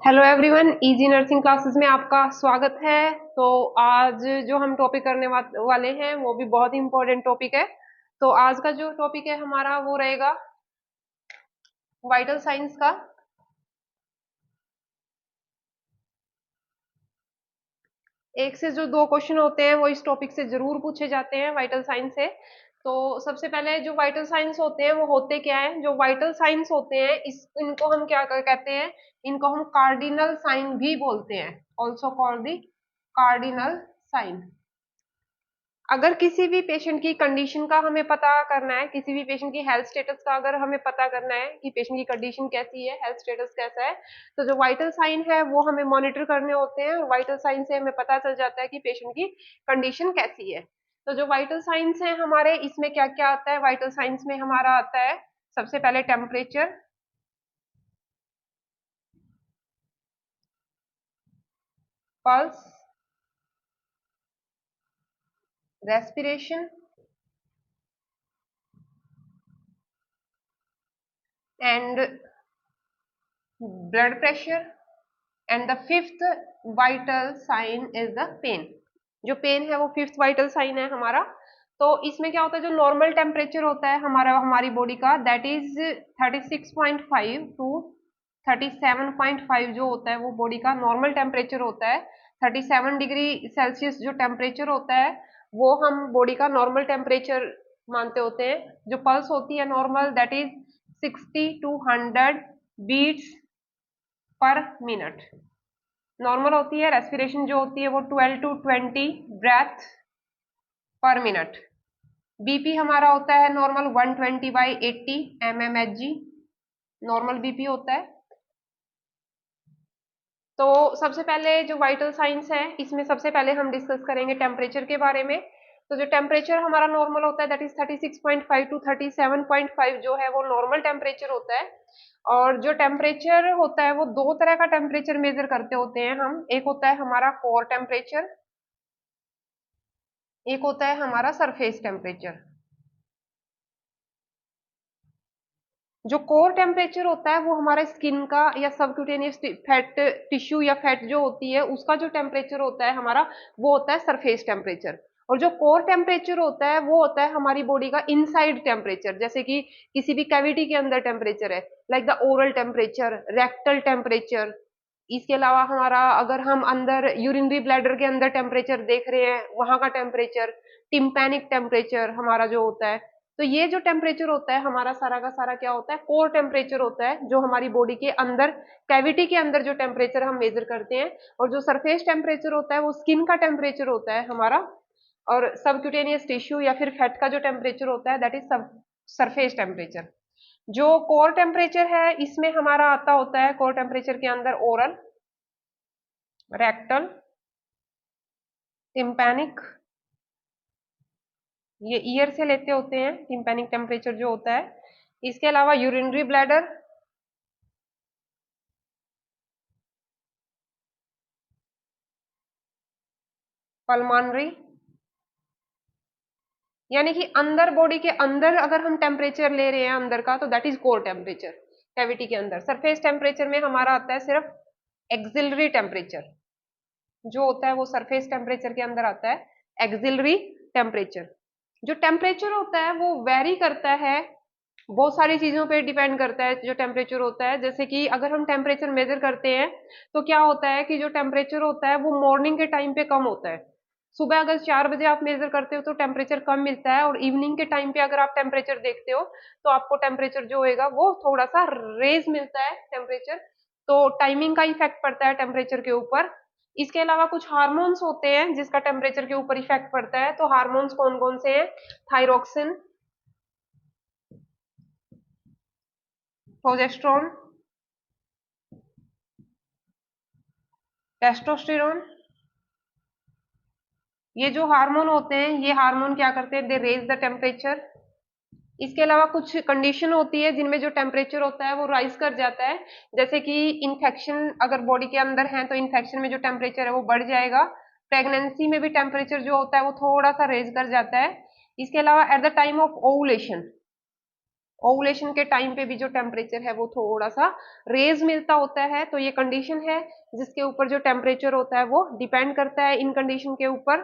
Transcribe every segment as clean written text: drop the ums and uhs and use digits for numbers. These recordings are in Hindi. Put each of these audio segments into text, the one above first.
Hello everyone, easy nursing classes में आपका स्वागत है। तो आज जो हम टॉपिक करने वाले हैं वो भी बहुत ही इम्पोर्टेंट टॉपिक है। तो आज का जो टॉपिक है हमारा वो रहेगा वाइटल साइंस का। एक से जो दो क्वेश्चन होते हैं वो इस टॉपिक से जरूर पूछे जाते हैं, वाइटल साइंस से। तो सबसे पहले जो वाइटल साइंस होते हैं वो होते क्या है? जो वाइटल साइंस होते हैं इनको हम क्या कहते हैं? इनको हम कार्डिनल साइन भी बोलते हैं, also called the cardinal sign. अगर किसी भी पेशेंट की कंडीशन का हमें पता करना है, किसी भी पेशेंट की हेल्थ स्टेटस का अगर हमें पता करना है कि पेशेंट की कंडीशन कैसी है, हेल्थ स्टेटस कैसा है, तो जो वाइटल साइन है वो हमें मॉनिटर करने होते हैं। वाइटल साइन से हमें पता चल जाता है कि पेशेंट की कंडीशन कैसी है। तो जो वाइटल साइंस है हमारे, इसमें क्या क्या आता है? वाइटल साइंस में हमारा आता है सबसे पहले temperature, pulse, respiration and blood pressure. And the fifth vital sign is the pain. जो पेन है वो फिफ्थ वाइटल साइन है हमारा। तो इसमें क्या होता है? जो नॉर्मल टेम्परेचर होता है हमारा, हमारी बॉडी का, दैट इज 36.5 टू 37.5 जो होता है वो बॉडी का नॉर्मल टेम्परेचर होता है। 37 डिग्री सेल्सियस जो टेम्परेचर होता है वो हम बॉडी का नॉर्मल टेम्परेचर मानते होते हैं। जो पल्स होती है normal, that is 60 to 100 beats per minute normal होती है। रेस्पिरेशन जो होती है वो 12 to 20 breath per minute. BP हमारा होता है नॉर्मल 120/80 mmHg, नॉर्मल बीपी होता है। तो सबसे पहले जो वाइटल साइंस है इसमें सबसे पहले हम डिस्कस करेंगे टेम्परेचर के बारे में। तो जो टेम्परेचर हमारा नॉर्मल होता है दैट इज 36.5 टू 37.5 जो है वो नॉर्मल टेम्परेचर होता है। और जो टेम्परेचर होता है वो दो तरह का टेम्परेचर मेजर करते होते हैं हम। एक होता है हमारा कोर टेम्परेचर, एक होता है हमारा सरफेस टेम्परेचर। जो कोर टेम्परेचर होता है वो हमारे स्किन का या सबक्यूटेनियस फैट टिश्यू या फैट जो होती है उसका जो टेम्परेचर होता है हमारा, वो होता है सरफेस टेम्परेचर। और जो कोर टेम्परेचर होता है वो होता है हमारी बॉडी का इनसाइड टेम्परेचर, जैसे कि किसी भी कैविटी के अंदर टेम्परेचर है, like the oral temperature, rectal temperature. इसके अलावा हमारा, अगर हम अंदर यूरिनरी ब्लैडर के अंदर टेम्परेचर देख रहे हैं, वहां का टेम्परेचर, टिम्पैनिक टेम्परेचर हमारा जो होता है। तो ये जो टेम्परेचर होता है हमारा सारा का सारा क्या होता है? कोर टेम्परेचर होता है, जो हमारी बॉडी के अंदर कैविटी के अंदर जो टेम्परेचर हम मेजर करते हैं। और जो सरफेस टेम्परेचर होता है वो स्किन का टेम्परेचर होता है हमारा। और सबक्यूटेनियस टिश्यू या फिर फैट का जो टेम्परेचर होता है दैट इज सब सरफेस टेम्परेचर। जो कोर टेम्परेचर है इसमें हमारा आता होता है कोर टेम्परेचर के अंदर ओरल, रेक्टल, टिम्पैनिक, ये ईयर से लेते होते हैं टिम्पैनिक टेम्परेचर जो होता है। इसके अलावा यूरिनरी ब्लैडर, पल्मोनरी, यानी कि अंदर बॉडी के अंदर अगर हम टेम्परेचर ले रहे हैं अंदर का तो that is core temperature, cavity के अंदर। सरफेस टेम्परेचर में हमारा आता है सिर्फ एक्सिलरी टेम्परेचर, जो होता है वो सरफेस टेम्परेचर के अंदर आता है एक्सिलरी टेम्परेचर। जो टेम्परेचर होता है वो वेरी करता है, बहुत सारी चीजों पे डिपेंड करता है जो टेम्परेचर होता है। जैसे कि अगर हम टेम्परेचर मेजर करते हैं तो क्या होता है कि जो टेम्परेचर होता है वो मॉर्निंग के टाइम पे कम होता है। सुबह अगर 4 बजे आप मेजर करते हो तो टेम्परेचर कम मिलता है, और इवनिंग के टाइम पे अगर आप टेम्परेचर देखते हो तो आपको टेम्परेचर जो होगा वो थोड़ा सा रेज मिलता है टेम्परेचर। तो टाइमिंग का इफेक्ट पड़ता है टेम्परेचर के ऊपर। इसके अलावा कुछ हार्मोन्स होते हैं जिसका टेम्परेचर के ऊपर इफेक्ट पड़ता है। तो हार्मोन्स कौन कौन से हैं? Thyroxine, progesterone, testosterone. ये जो हार्मोन होते हैं ये हार्मोन क्या करते हैं? They raise the temperature. इसके अलावा कुछ कंडीशन होती है जिनमें जो टेम्परेचर होता है वो राइज कर जाता है। जैसे कि इन्फेक्शन अगर बॉडी के अंदर है तो इन्फेक्शन में जो टेम्परेचर है वो बढ़ जाएगा। प्रेगनेंसी में भी टेम्परेचर जो होता है वो थोड़ा सा रेज कर जाता है। इसके अलावा at the time of ovulation, ovulation के टाइम पे भी जो टेम्परेचर है वो थोड़ा सा रेज मिलता होता है। तो ये कंडीशन है जिसके ऊपर जो टेम्परेचर होता है वो डिपेंड करता है इन कंडीशन के ऊपर।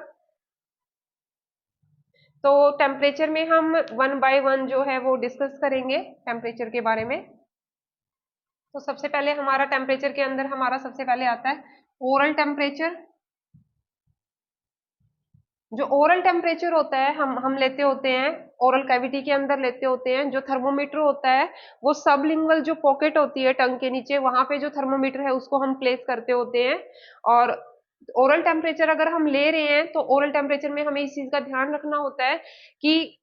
तो टेम्परेचर में हम वन बाय वन जो है वो डिस्कस करेंगे टेम्परेचर के बारे में। तो सबसे पहले हमारा टेम्परेचर के अंदर हमारा सबसे पहले आता है ओरल टेम्परेचर। जो ओरल टेम्परेचर होता है हम लेते होते हैं ओरल कैविटी के अंदर लेते होते हैं। जो थर्मोमीटर होता है वो सबलिंगुअल जो पॉकेट होती है टंग के नीचे, वहां पे जो थर्मोमीटर है उसको हम प्लेस करते होते हैं। और ओरल टेम्परेचर अगर हम ले रहे हैं तो ओरल टेम्परेचर में हमें इस चीज का ध्यान रखना होता है कि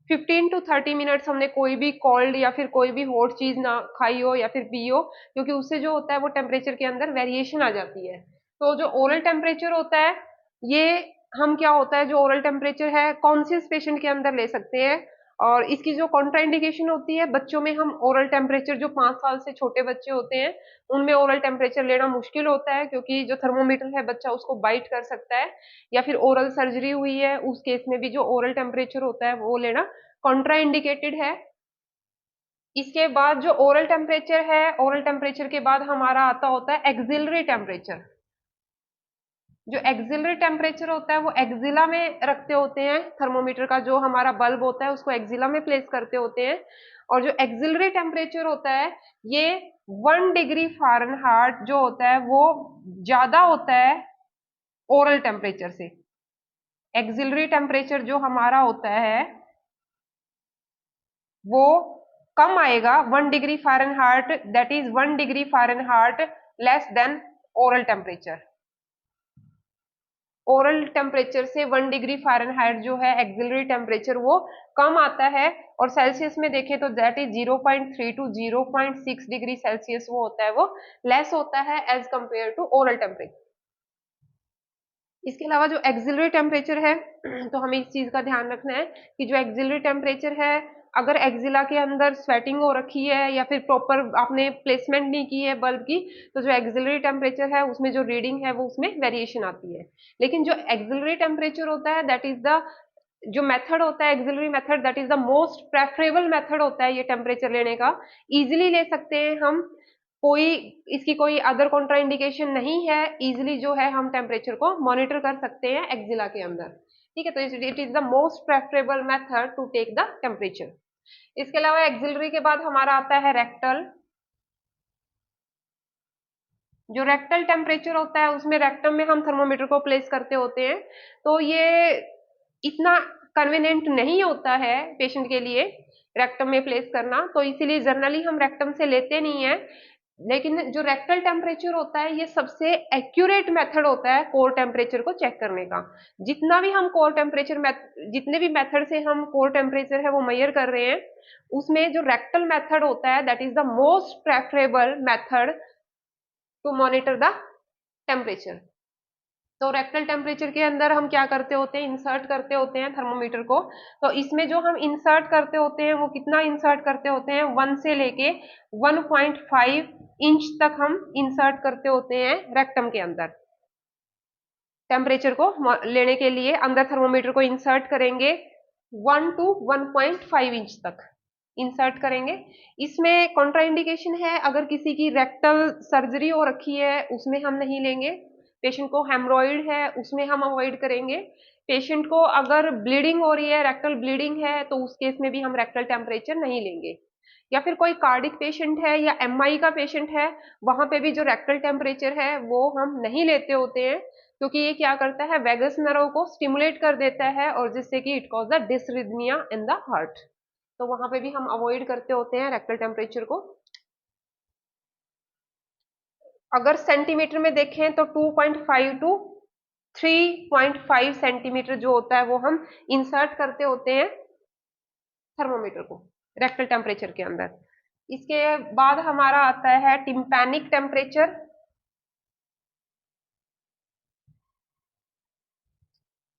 15 टू 30 मिनट्स हमने कोई भी कोल्ड या फिर कोई भी हॉट चीज ना खाई हो या फिर पी हो, क्योंकि उससे जो होता है वो टेम्परेचर के अंदर वेरिएशन आ जाती है। तो जो ओरल टेम्परेचर होता है ये हम क्या होता है जो ओरल टेम्परेचर है कॉन्शियस पेशेंट के अंदर ले सकते हैं। और इसकी जो कॉन्ट्राइंडिकेशन होती है, बच्चों में हम ओरल टेम्परेचर जो 5 साल से छोटे बच्चे होते हैं उनमें ओरल टेम्परेचर लेना मुश्किल होता है, क्योंकि जो थर्मोमीटर है बच्चा उसको बाइट कर सकता है, या फिर ओरल सर्जरी हुई है उस केस में भी जो ओरल टेम्परेचर होता है वो लेना कॉन्ट्रा इंडिकेटेड है। इसके बाद जो ओरल टेम्परेचर है, ओरल टेम्परेचर के बाद हमारा आता होता है एक्सिलरी टेम्परेचर। जो एक्सिलरी टेम्परेचर होता है वो एक्सिला में रखते होते हैं, थर्मोमीटर का जो हमारा बल्ब होता है उसको एक्सिला में प्लेस करते होते हैं। और जो एक्सिलरी टेम्परेचर होता है ये 1 डिग्री फ़ारेनहाइट जो होता है वो ज्यादा होता है ओरल टेम्परेचर से। एक्सिलरी टेम्परेचर जो हमारा होता है वो कम आएगा 1 degree Fahrenheit, that is 1 degree Fahrenheit less than oral temperature. Oral temperature से 1 डिग्री फ़ारेनहाइट जो है एक्सिलरी टेम्परेचर वो कम आता है। और सेल्सियस में देखें तो that is 0.3 to 0.6 degree Celsius वो होता है वो लेस होता है as compare to oral temperature. इसके अलावा जो एक्सिलरी टेम्परेचर है तो हमें इस चीज का ध्यान रखना है कि जो एक्सिलरी टेम्परेचर है अगर एक्सिला के अंदर स्वेटिंग हो रखी है या फिर प्रॉपर आपने प्लेसमेंट नहीं की है बल्ब की, तो जो एक्सिलरी टेम्परेचर है उसमें जो रीडिंग है वो उसमें वेरिएशन आती है। लेकिन जो एक्सिलरी टेम्परेचर होता है दैट इज द जो मेथड होता है axillary method, that is the most preferable method होता है ये टेम्परेचर लेने का। इजिली ले सकते हैं हम, कोई इसकी कोई अदर कॉन्ट्राइंडिकेशन नहीं है, इजिली जो है हम टेम्परेचर को मॉनिटर कर सकते हैं एक्सिला के अंदर। ठीक है, तो it is the most preferable method to take the temperature. इसके अलावा एक्सिलरी के बाद हमारा आता है रेक्टल। जो रेक्टल टेम्परेचर होता है उसमें रेक्टम में हम थर्मोमीटर को प्लेस करते होते हैं। तो ये इतना कन्वीनियंट नहीं होता है पेशेंट के लिए रेक्टम में प्लेस करना, तो इसीलिए जनरली हम रेक्टम से लेते नहीं है। लेकिन जो रेक्टल टेम्परेचर होता है ये सबसे एक्यूरेट मेथड होता है कोर टेम्परेचर को चेक करने का। जितना भी हम कोर टेम्परेचर जितने भी मेथड से हम कोर टेम्परेचर है वो मेजर कर रहे हैं, उसमें जो रेक्टल मेथड होता है that is the most preferable method to monitor the temperature. तो रेक्टल टेम्परेचर के अंदर हम क्या करते होते हैं, इंसर्ट करते होते हैं थर्मोमीटर को। तो इसमें जो हम इंसर्ट करते होते हैं वो कितना इंसर्ट करते होते हैं, 1 से लेके 1.5 इंच तक हम इंसर्ट करते होते हैं रेक्टम के अंदर। टेम्परेचर को लेने के लिए अंदर थर्मोमीटर को इंसर्ट करेंगे 1 टू 1.5 इंच तक इंसर्ट करेंगे। इसमें कॉन्ट्राइंडिकेशन है, अगर किसी की रेक्टल सर्जरी हो रखी है उसमें हम नहीं लेंगे। पेशेंट को हेमरॉइड है उसमें हम अवॉइड करेंगे। पेशेंट को अगर ब्लीडिंग हो रही है, रेक्टल ब्लीडिंग है, तो उस केस में भी हम रेक्टल टेम्परेचर नहीं लेंगे। या फिर कोई कार्डिक पेशेंट है या एमआई का पेशेंट है, वहां पे भी जो रेक्टल टेम्परेचर है वो हम नहीं लेते होते हैं, क्योंकि ये क्या करता है वेगस नर्व को स्टिमुलेट कर देता है और जिससे कि it cause the डिसरिथमिया in the heart. तो वहां पे भी हम अवॉइड करते होते हैं रेक्टल टेम्परेचर को। अगर सेंटीमीटर में देखें तो 2.5 टू 3.5 सेंटीमीटर जो होता है वो हम इंसर्ट करते होते हैं थर्मोमीटर को रेक्टल टेम्परेचर के अंदर। इसके बाद हमारा आता है टिम्पैनिक टेम्परेचर।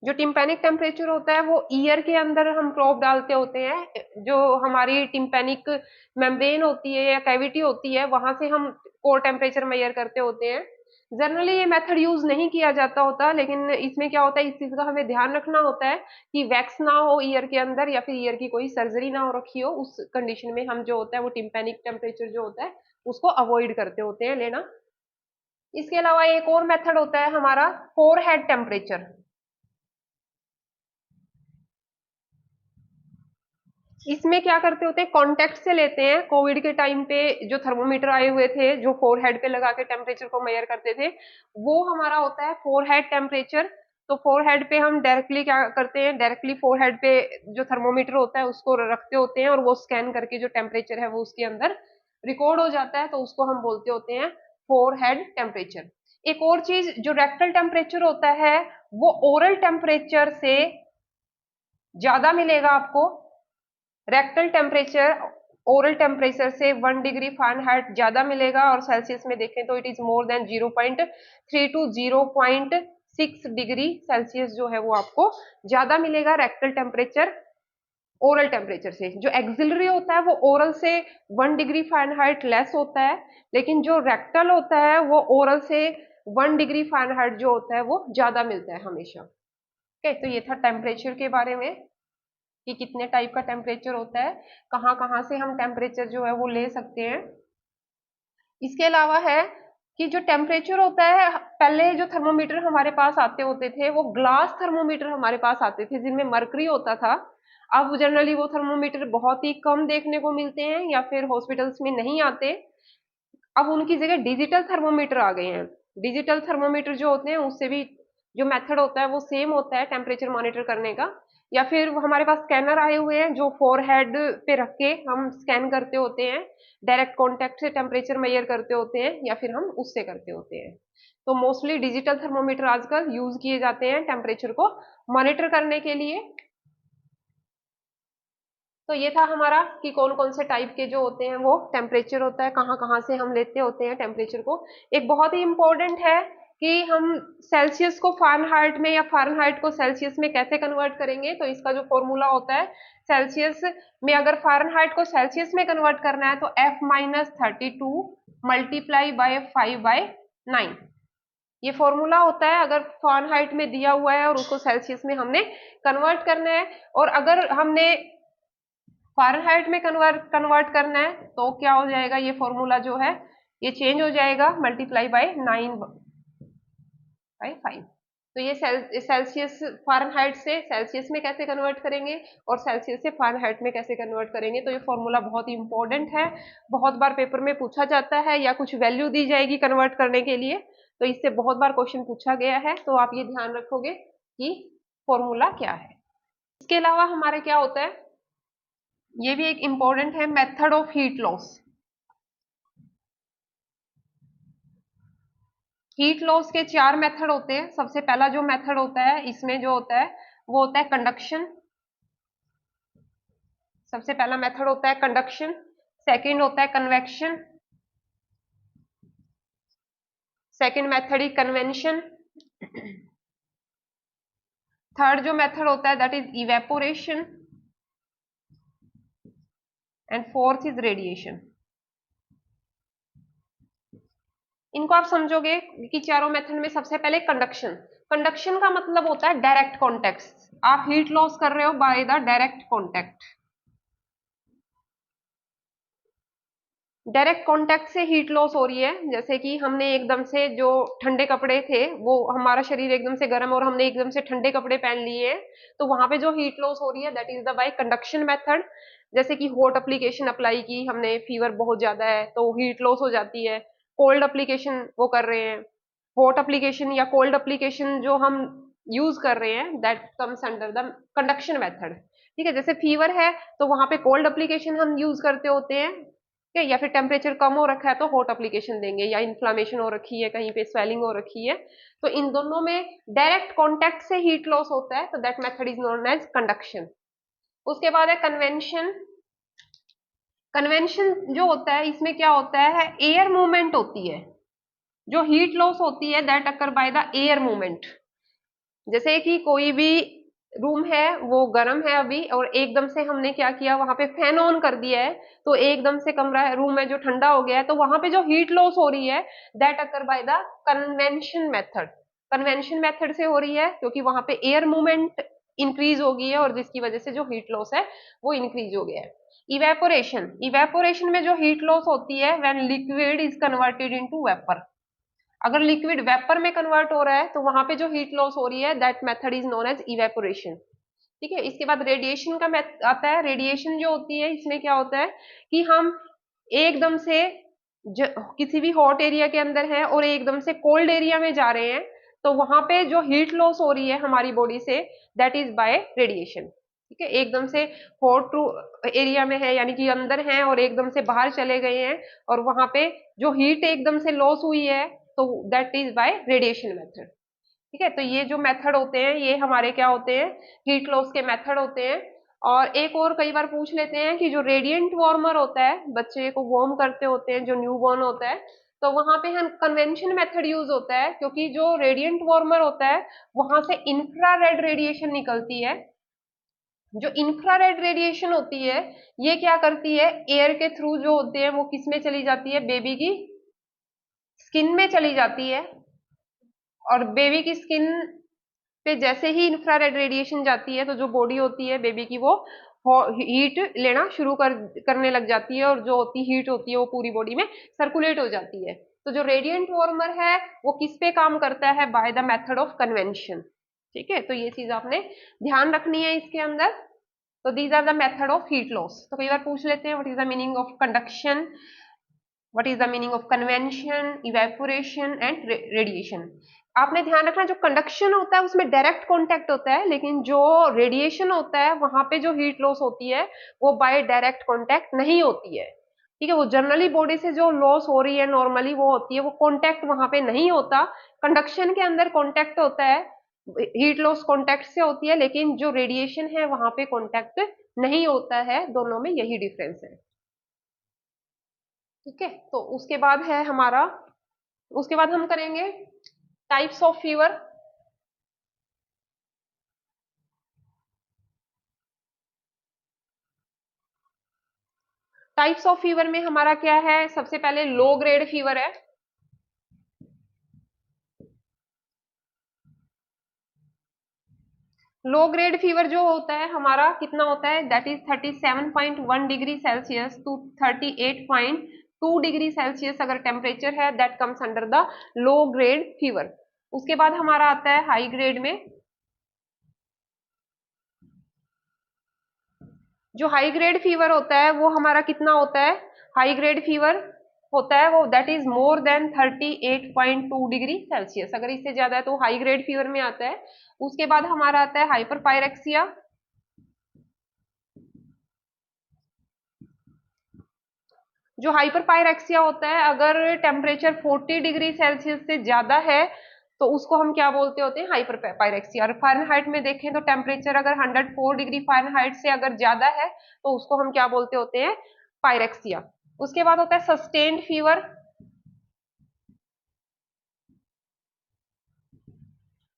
जो टिम्पैनिक टेम्परेचर होता है वो ईयर के अंदर हम प्रोब डालते होते हैं। जो हमारी टिम्पैनिक मेम्ब्रेन होती है या कैविटी होती है वहां से हम कोर टेम्परेचर मेजर करते होते हैं। जनरली ये मेथड यूज नहीं किया जाता होता, लेकिन इसमें क्या होता है, इस चीज का हमें ध्यान रखना होता है कि वैक्स ना हो ईयर के अंदर, या फिर ईयर की कोई सर्जरी ना हो रखी हो। उस कंडीशन में हम जो होता है वो टिम्पेनिक टेम्परेचर जो होता है उसको अवॉइड करते होते हैं लेना। इसके अलावा एक और मेथड होता है हमारा फोरहेड टेम्परेचर। इसमें क्या करते होते हैं, कॉन्टेक्ट से लेते हैं। कोविड के टाइम पे जो थर्मोमीटर आए हुए थे जो फोरहेड पे लगा के टेम्परेचर को मेजर करते थे, वो हमारा होता है फोरहेड टेम्परेचर। तो फोरहेड पे हम डायरेक्टली क्या करते हैं, डायरेक्टली फोरहेड पे जो थर्मोमीटर होता है उसको रखते होते हैं, और वो स्कैन करके जो टेम्परेचर है वो उसके अंदर रिकॉर्ड हो जाता है, तो उसको हम बोलते होते हैं फोरहेड टेम्परेचर। एक और चीज, जो रेक्टल टेम्परेचर होता है वो ओरल टेम्परेचर से ज्यादा मिलेगा आपको। रेक्टल टेम्परेचर ओरल टेम्परेचर से 1 डिग्री फ़ारेनहाइट ज्यादा मिलेगा, और सेल्सियस में देखें तो it is more than 0.3 to 0.6 degree Celsius जो है वो आपको ज्यादा मिलेगा रेक्टल टेम्परेचर ओरल टेम्परेचर से। जो एक्सिलरी होता है वो ओरल से 1 डिग्री फ़ारेनहाइट लेस होता है, लेकिन जो रेक्टल होता है वो ओरल से 1 डिग्री फ़ारेनहाइट जो होता है वो ज्यादा मिलता है हमेशा। ओके, तो ये था टेम्परेचर के बारे में कि कितने टाइप का टेम्परेचर होता है, कहाँ कहाँ से हम टेम्परेचर जो है वो ले सकते हैं। इसके अलावा है कि जो टेम्परेचर होता है, पहले जो थर्मोमीटर हमारे पास आते होते थे वो ग्लास थर्मोमीटर हमारे पास आते थे जिनमें मरकरी होता था। अब जनरली वो थर्मोमीटर बहुत ही कम देखने को मिलते हैं या फिर हॉस्पिटल्स में नहीं आते। अब उनकी जगह डिजिटल थर्मोमीटर आ गए हैं। डिजिटल थर्मोमीटर जो होते हैं उससे भी जो मेथड होता है वो सेम होता है टेम्परेचर मॉनिटर करने का। या फिर हमारे पास स्कैनर आए हुए हैं जो फोरहेड पे रख के हम स्कैन करते होते हैं, डायरेक्ट कांटेक्ट से टेम्परेचर मेजर करते होते हैं, या फिर हम उससे करते होते हैं। तो मोस्टली डिजिटल थर्मोमीटर आजकल यूज किए जाते हैं टेम्परेचर को मॉनिटर करने के लिए। तो ये था हमारा कि कौन कौन से टाइप के जो होते हैं वो टेम्परेचर होता है, कहाँ कहाँ से हम लेते होते हैं टेम्परेचर को। एक बहुत ही इंपॉर्टेंट है कि हम सेल्सियस को फ़ारेनहाइट में या फ़ारेनहाइट को सेल्सियस में कैसे कन्वर्ट करेंगे। तो इसका जो फॉर्मूला होता है, सेल्सियस में अगर फ़ारेनहाइट को सेल्सियस में कन्वर्ट करना है तो F-32 मल्टीप्लाई बाय 5/9 ये फॉर्मूला होता है अगर फ़ारेनहाइट में दिया हुआ है और उसको सेल्सियस में हमने कन्वर्ट करना है। और अगर हमने फ़ारेनहाइट में कन्वर्ट करना है तो क्या हो जाएगा, ये फॉर्मूला जो है ये चेंज हो जाएगा, मल्टीप्लाई बाय 9/5। तो ये सेल्सियस फ़ारेनहाइट से सेल्सियस में कैसे कन्वर्ट करेंगे और सेल्सियस से फ़ारेनहाइट में कैसे कन्वर्ट करेंगे, तो ये फॉर्मूला बहुत ही इंपॉर्टेंट है। बहुत बार पेपर में पूछा जाता है या कुछ वैल्यू दी जाएगी कन्वर्ट करने के लिए, तो इससे बहुत बार क्वेश्चन पूछा गया है, तो आप ये ध्यान रखोगे कि फॉर्मूला क्या है। इसके अलावा हमारे क्या होता है, ये भी एक इंपॉर्टेंट है, method of heat loss. Heat loss के 4 मेथड होते हैं। सबसे पहला जो मेथड होता है इसमें जो होता है वो होता है कंडक्शन। सबसे पहला मेथड होता है कंडक्शन। सेकंड होता है कन्वेक्शन। सेकंड मेथड ही कन्वेंशन। थर्ड जो मेथड होता है that is evaporation. And fourth is radiation. इनको आप समझोगे कि चारों मेथड में सबसे पहले कंडक्शन। कंडक्शन का मतलब होता है डायरेक्ट कॉन्टेक्ट। आप हीट लॉस कर रहे हो by the direct contact. Direct contact से हीट लॉस हो रही है, जैसे कि हमने एकदम से जो ठंडे कपड़े थे वो हमारा शरीर एकदम से गर्म और हमने एकदम से ठंडे कपड़े पहन लिए हैं, तो वहां पे जो हीट लॉस हो रही है that is the by conduction method. जैसे कि हॉट एप्लीकेशन अप्लाई की हमने, फीवर बहुत ज्यादा है तो हीट लॉस हो जाती है। कोल्ड एप्लीकेशन वो कर रहे हैं, हॉट एप्लीकेशन या कोल्ड एप्लीकेशन जो हम यूज कर रहे हैं that comes under the conduction method. ठीक है, जैसे फीवर है तो वहां पे कोल्ड एप्लीकेशन हम यूज करते होते हैं। ठीक है, या फिर टेम्परेचर कम हो रखा है तो हॉट एप्लीकेशन देंगे, या इन्फ्लामेशन हो रखी है कहीं पे, स्वेलिंग हो रखी है, तो इन दोनों में डायरेक्ट कांटेक्ट से हीट लॉस होता है, तो that method is known as conduction. उसके बाद है कन्वेंशन। कन्वेंशन जो होता है इसमें क्या होता है, एयर मूवमेंट होती है। जो हीट लॉस होती है that occur by the air movement. जैसे कि कोई भी रूम है वो गर्म है अभी, और एकदम से हमने क्या किया, वहां पे फैन ऑन कर दिया है, तो एकदम से कमरा है, रूम है जो ठंडा हो गया है, तो वहां पे जो हीट लॉस हो रही है, that occur by the convention method. Convention method से हो रही है क्योंकि वहां पे एयर मूवमेंट इंक्रीज हो गई है, और जिसकी वजह से जो हीट लॉस है वो इंक्रीज हो गया है। इवेपोरेशन, इवेपोरेशन में जो हीट लॉस होती है when liquid is converted into vapour. अगर लिक्विड वेपर में कन्वर्ट हो रहा है तो वहां पे जो हीट लॉस हो रही है, that method is known as evaporation. ठीक है, इसके बाद रेडिएशन का मेथड आता है। रेडिएशन जो होती है, इसमें क्या होता है कि हम एकदम से किसी भी हॉट एरिया के अंदर है और एकदम से कोल्ड एरिया में जा रहे हैं, तो वहां पे जो हीट लॉस हो रही है हमारी बॉडी से, दैट इज बाय रेडिएशन। ठीक है, एकदम से हॉट एरिया में है यानी कि अंदर हैं और एकदम से बाहर चले गए हैं, और वहां पे जो हीट एकदम से लॉस हुई है, तो that is by radiation method. ठीक है, तो ये जो मेथड होते हैं ये हमारे क्या होते हैं, हीट लॉस के मेथड होते हैं। और एक और कई बार पूछ लेते हैं कि जो रेडिएंट वार्मर होता है, बच्चे को वार्म करते होते हैं जो न्यू बॉर्न होता है, तो वहां पे हम कन्वेंशन मेथड यूज होता है, क्योंकि जो रेडिएंट वार्मर होता है वहां से इंफ्रारेड रेडिएशन निकलती है। जो इंफ्रारेड रेडिएशन होती है, ये क्या करती है, एयर के थ्रू जो होते हैं वो किस में चली जाती है, बेबी की स्किन में चली जाती है, और बेबी की स्किन पे जैसे ही इंफ्रारेड रेडिएशन जाती है, तो जो बॉडी होती है बेबी की वो हीट लेना शुरू करने लग जाती है, और जो होती हीट होती है वो पूरी बॉडी में सर्कुलेट हो जाती है। तो जो रेडिएंट वार्मर है वो किस पे काम करता है, by the method of convention. ठीक है, तो ये चीज आपने ध्यान रखनी है इसके अंदर। तो these are the method of heat loss. तो कई बार पूछ लेते हैं what is the meaning of conduction, what is the meaning of convection, evaporation and radiation. आपने ध्यान रखना, जो कंडक्शन होता है उसमें डायरेक्ट कांटेक्ट होता है, लेकिन जो रेडिएशन होता है वहां पे जो हीट लॉस होती है वो बाय डायरेक्ट कांटेक्ट नहीं होती है। ठीक है, वो जनरली बॉडी से जो लॉस हो रही है नॉर्मली वो होती है, वो कांटेक्ट वहां पे नहीं होता। कंडक्शन के अंदर कांटेक्ट होता है, हीट लॉस कांटेक्ट से होती है, लेकिन जो रेडिएशन है वहां पे कांटेक्ट नहीं होता है। दोनों में यही डिफरेंस है। ठीक है, तो उसके बाद है हमारा, उसके बाद हम करेंगे types of fever. Types of fever में हमारा क्या है, सबसे पहले लो ग्रेड फीवर है। लो ग्रेड फीवर जो होता है हमारा कितना होता है, that is 37.1 degree Celsius to 38.2 degree Celsius अगर टेम्परेचर है, that comes under the low grade fever. उसके बाद हमारा आता है हाई ग्रेड में। जो हाई ग्रेड फीवर होता है वो हमारा कितना होता है, हाई ग्रेड फीवर होता है वो that is more then 38.2 degree Celsius. अगर इससे ज्यादा है तो हाई ग्रेड फीवर में आता है। उसके बाद हमारा आता है हाइपर पायरेक्सिया। जो हाइपर पायरेक्सिया होता है, अगर टेम्परेचर 40 डिग्री सेल्सियस से ज्यादा है तो उसको हम क्या बोलते होते हैं, हाइपर पायरेक्सिया। और फारेनहाइट में देखें तो टेम्परेचर अगर 104 डिग्री फारेनहाइट से अगर ज्यादा है तो उसको हम क्या बोलते होते हैं, पायरेक्सिया। उसके बाद होता है सस्टेन्ड फीवर।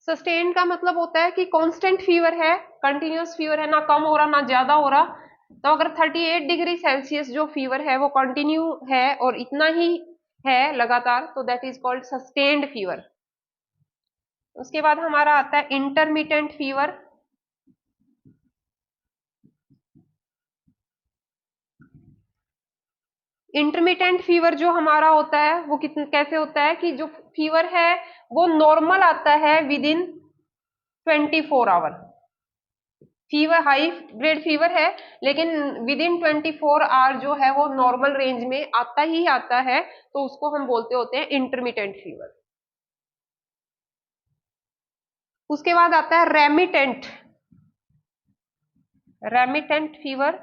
सस्टेन्ड का मतलब होता है कि कांस्टेंट फीवर है, कंटिन्यूअस फीवर है, ना कम हो रहा ना ज्यादा हो रहा। तो अगर 38 डिग्री सेल्सियस जो फीवर है वो कंटिन्यू है और इतना ही है लगातार, तो that is called sustained fever. उसके बाद हमारा आता है इंटरमिटेंट फीवर। इंटरमिटेंट फीवर जो हमारा होता है वो कैसे होता है कि जो फीवर है वो नॉर्मल आता है within 24 hour. Fever high grade fever है, लेकिन विद इन 24 आवर जो है वो नॉर्मल रेंज में आता ही आता है, तो उसको हम बोलते होते हैं इंटरमिटेंट फीवर। उसके बाद आता है रेमिटेंट, रेमिटेंट फीवर।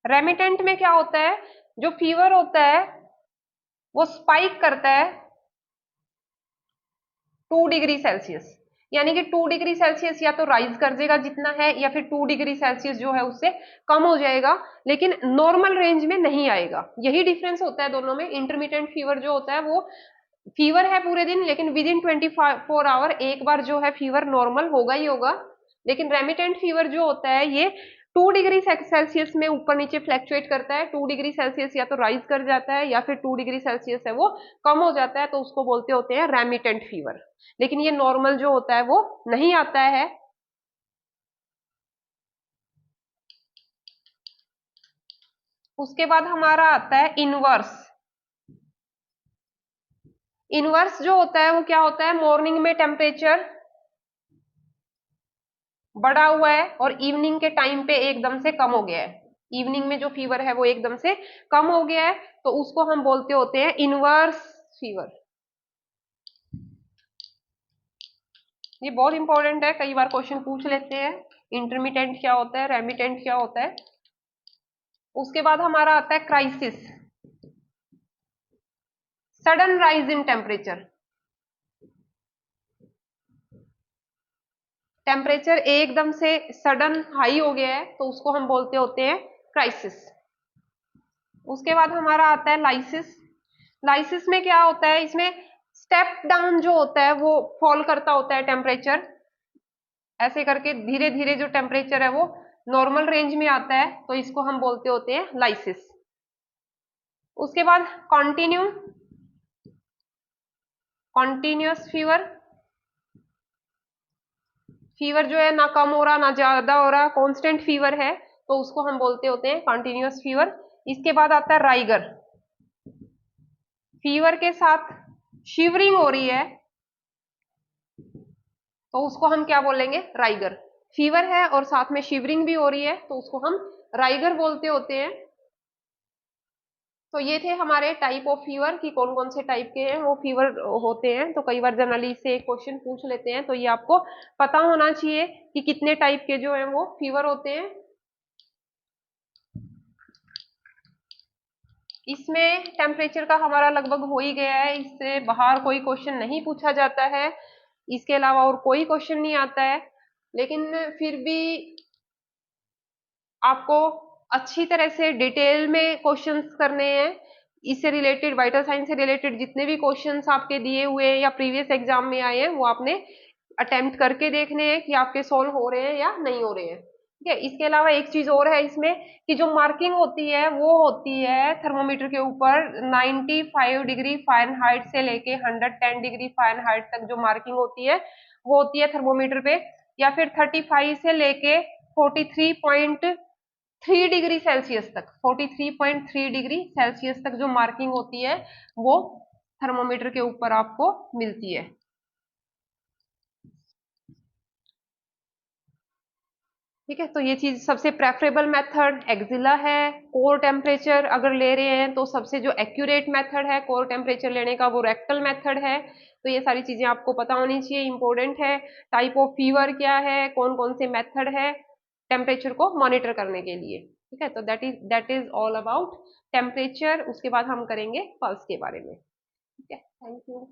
रेमिटेंट में क्या होता है, जो फीवर होता है वो स्पाइक करता है 2 डिग्री सेल्सियस, यानी कि 2 डिग्री सेल्सियस या तो राइज कर देगा जितना है, या फिर 2 डिग्री सेल्सियस जो है उससे कम हो जाएगा, लेकिन नॉर्मल रेंज में नहीं आएगा। यही डिफरेंस होता है दोनों में। इंटरमीडिएट फीवर जो होता है वो फीवर है पूरे दिन, लेकिन विद इन 24 आवर एक बार जो है फीवर नॉर्मल होगा ही होगा, लेकिन रेमिटेंट फीवर जो होता है ये 2 डिग्री सेल्सियस में ऊपर नीचे फ्लैक्चुएट करता है। 2 डिग्री सेल्सियस या तो राइज कर जाता है या फिर 2 डिग्री सेल्सियस है वो कम हो जाता है, तो उसको बोलते होते हैं रेमिटेंट फीवर। लेकिन ये नॉर्मल जो होता है वो नहीं आता है। उसके बाद हमारा आता है इनवर्स। इनवर्स जो होता है वो क्या होता है, मॉर्निंग में टेम्परेचर बढ़ा हुआ है और इवनिंग के टाइम पे एकदम से कम हो गया है। इवनिंग में जो फीवर है वो एकदम से कम हो गया है, तो उसको हम बोलते होते हैं इनवर्स फीवर। ये बहुत इंपॉर्टेंट है, कई बार क्वेश्चन पूछ लेते हैं। इंटरमिटेंट क्या होता है, रेमिटेंट क्या होता है। उसके बाद हमारा आता है crisis, sudden rise in temperature. Temperature एकदम से सडन हाई हो गया है तो उसको हम बोलते होते हैं क्राइसिस। उसके बाद हमारा आता है लाइसिस। लाइसिस में क्या होता है, इसमें स्टेप डाउन जो होता है वो फॉल करता होता है टेम्परेचर, ऐसे करके धीरे धीरे जो टेम्परेचर है वो नॉर्मल रेंज में आता है, तो इसको हम बोलते होते हैं लाइसिस। उसके बाद कॉन्टिन्यू, कॉन्टिन्यूअस फीवर। फीवर जो है ना कम हो रहा ना ज्यादा हो रहा, कांस्टेंट फीवर है, तो उसको हम बोलते होते हैं कॉन्टिन्यूअस फीवर। इसके बाद आता है राइगर। फीवर के साथ शिवरिंग हो रही है तो उसको हम क्या बोलेंगे, राइगर। फीवर है और साथ में शिवरिंग भी हो रही है तो उसको हम राइगर बोलते होते हैं। तो ये थे हमारे टाइप ऑफ फीवर कि कौन कौन से टाइप के हैं वो फीवर होते हैं। तो कई बार जनरली से क्वेश्चन पूछ लेते हैं, तो ये आपको पता होना चाहिए कि कितने टाइप के जो है वो फीवर होते हैं। इसमें टेम्परेचर का हमारा लगभग हो ही गया है, इससे बाहर कोई क्वेश्चन नहीं पूछा जाता है, इसके अलावा और कोई क्वेश्चन नहीं आता है। लेकिन फिर भी आपको अच्छी तरह से डिटेल में क्वेश्चंस करने हैं। इससे रिलेटेड, वाइटल साइंस से रिलेटेड जितने भी क्वेश्चंस आपके दिए हुए हैं या प्रीवियस एग्जाम में आए हैं वो आपने अटेम्प्ट करके देखने हैं कि आपके सोल्व हो रहे हैं या नहीं हो रहे हैं। ठीक है। इसके अलावा एक चीज और है इसमें कि जो मार्किंग होती है वो होती है थर्मोमीटर के ऊपर 95 डिग्री फ़ारेनहाइट से लेके 110 डिग्री फ़ारेनहाइट तक जो मार्किंग होती है वो होती है थर्मोमीटर पे, या फिर 35 से लेके 43.3 डिग्री सेल्सियस तक, 43.3 डिग्री सेल्सियस तक जो मार्किंग होती है वो थर्मोमीटर के ऊपर आपको मिलती है। ठीक है। तो ये चीज सबसे प्रेफरेबल मेथड एक्जिला है। कोर टेम्परेचर अगर ले रहे हैं तो सबसे जो एक्यूरेट मेथड है कोर टेम्परेचर लेने का वो रेक्टल मेथड है। तो ये सारी चीजें आपको पता होनी चाहिए, इंपॉर्टेंट है। टाइप ऑफ फीवर क्या है, कौन कौन से मेथड है टेम्परेचर को मॉनिटर करने के लिए। ठीक है। तो that is all about temperature. उसके बाद हम करेंगे पल्स के बारे में। ठीक है। Thank you.